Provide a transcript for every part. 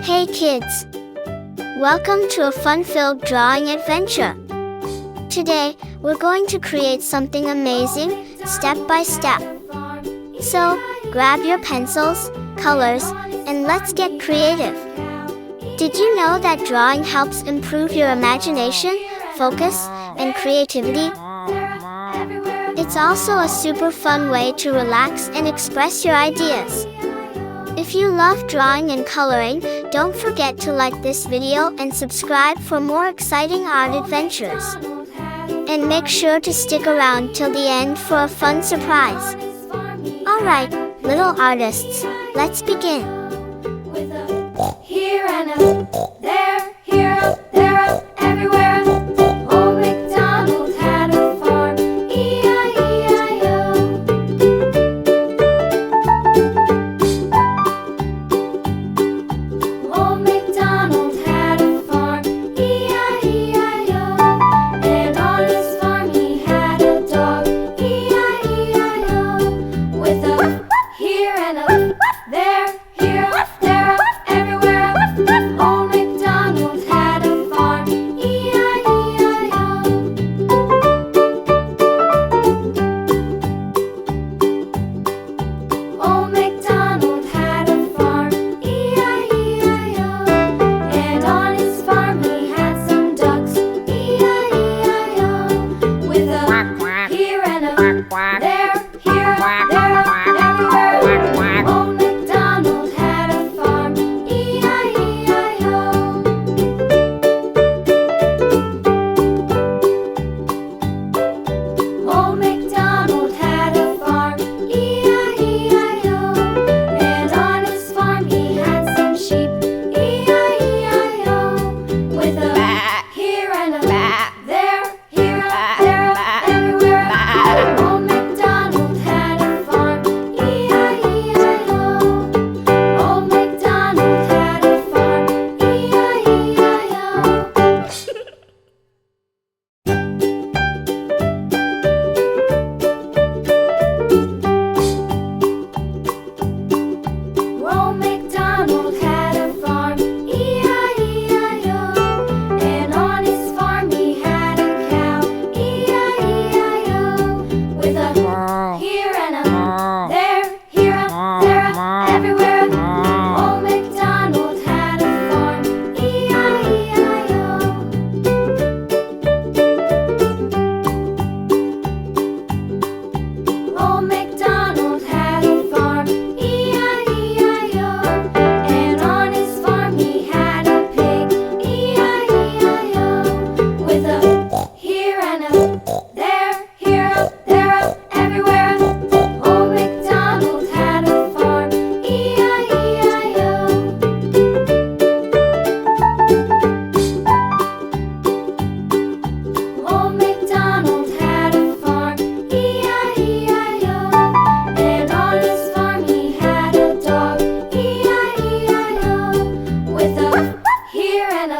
Hey kids! Welcome to a fun-filled drawing adventure. Today, we're going to create something amazing, step by step. So, grab your pencils, colors, and let's get creative. Did you know that drawing helps improve your imagination, focus, and creativity? It's also a super fun way to relax and express your ideas. If you love drawing and coloring, don't forget to like this video and subscribe for more exciting art adventures. And make sure to stick around till the end for a fun surprise. Alright, little artists, let's begin. Here and up, there, here up, there up, everywhere. Old MacDonald had a farm, E-I-E-I-O. Old MacDonald had a farm, E-I-E-I-O. And on his farm he had a dog, E-I-E-I-O. With a here and a there, here up, there up, everywhere. Old MacDonald had a farm, E-I-E-I-O. Old MacDonald had a farm, E-I-E-I-O. And on his farm he had some ducks, E-I-E-I-O. With a here and a there, here up, there up, everywhere. Old MacDonald had a farm, E-I-E-I-O. Old MacDonald had a farm, E-I-E-I-O. And on his farm he had some sheep, E-I-E-I-O. With a here and a there, here up, there up, everywhere. Old MacDonald had a farm, E-I-E-I-O. Old MacDonald had a farm, E-I-E-I-O. Old MacDonald had a farm, E-I-E-I-O. And on his farm he had a cow, E-I-E-I-O. With a here and a there, here up, there up, everywhere. Old MacDonald had a farm, E-I-E-I-O. Old MacDonald had a farm, E-I-E-I-O. And on his farm he had a pig, E-I-E-I-O. With a here and a there, here up, there up, everywhere. Old MacDonald had a farm, E-I-E-I-O. Old MacDonald had a farm, E-I-E-I-O. And on his farm he had a dog, E-I-E-I-O. With a here and a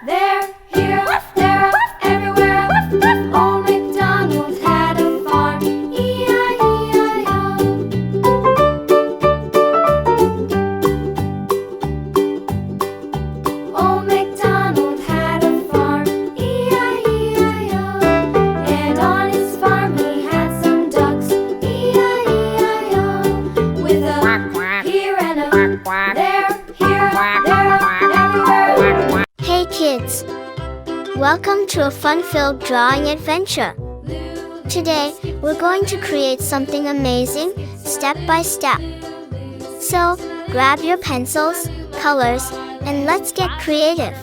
there, here up, there up, everywhere. Old MacDonald had a farm, E-I-E-I-O. Old MacDonald had a farm, E-I-E-I-O. And on his farm he had some ducks, E-I-E-I-O. With a here and a there, here up, there up, everywhere. Hey kids! Welcome to a fun-filled drawing adventure. Today, we're going to create something amazing, step by step. So, grab your pencils, colors, and let's get creative.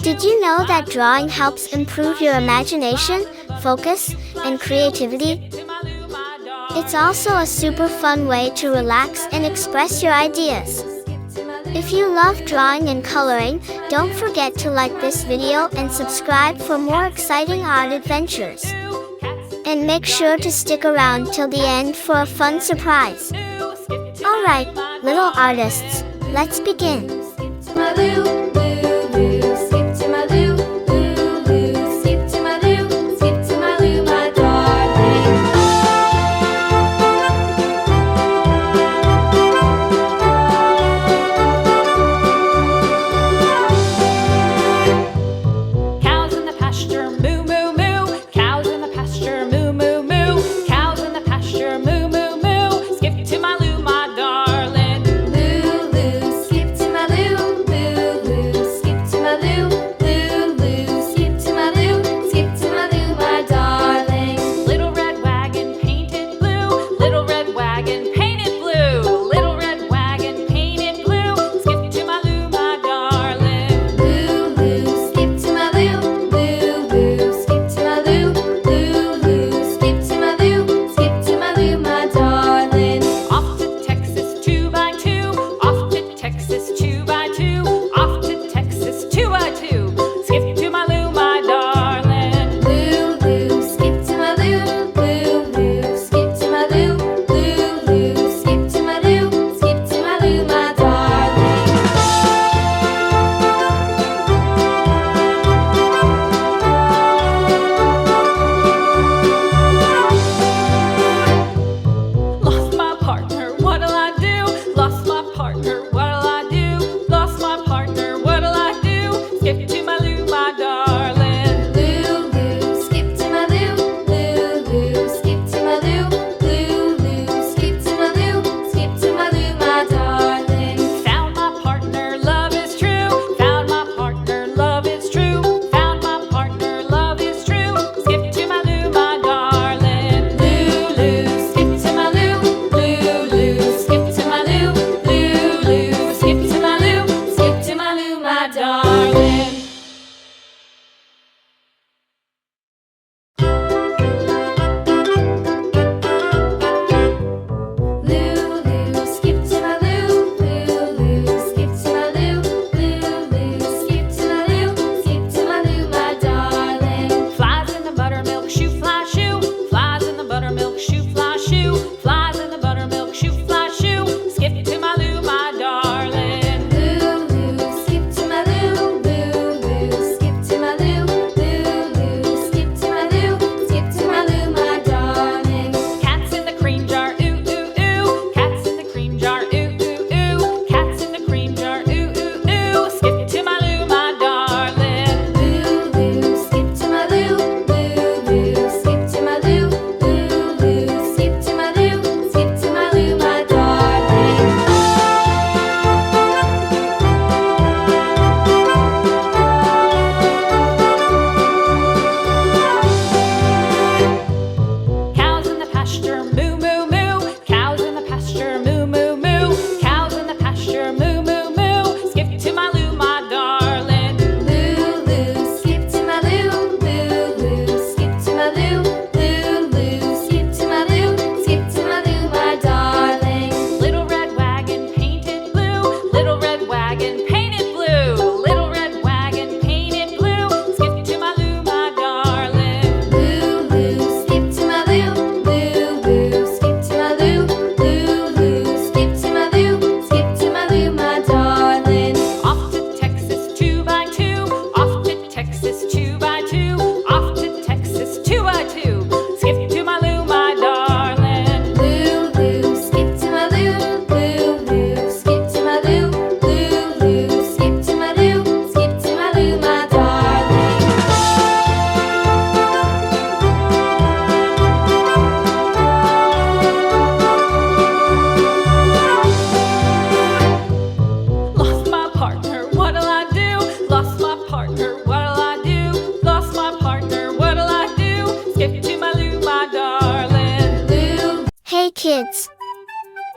Did you know that drawing helps improve your imagination, focus, and creativity? It's also a super fun way to relax and express your ideas. If you love drawing and coloring, don't forget to like this video and subscribe for more exciting art adventures. And make sure to stick around till the end for a fun surprise. Alright, little artists, let's begin. My Lou, Lou, Lou, skip to my Lou, Lou, Lou, skip to my Lou, skip to my Lou, my darling.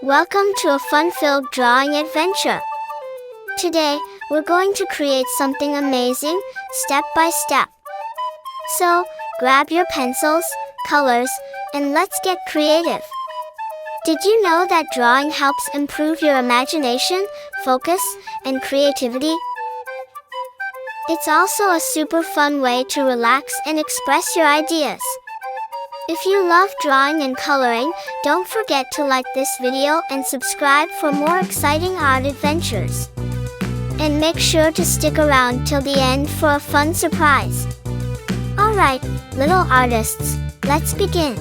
Welcome to a fun-filled drawing adventure. Today, we're going to create something amazing, step by step. So, grab your pencils, colors, and let's get creative. Did you know that drawing helps improve your imagination, focus, and creativity? It's also a super fun way to relax and express your ideas. If you love drawing and coloring, don't forget to like this video and subscribe for more exciting art adventures. And make sure to stick around till the end for a fun surprise. Alright, little artists, let's begin.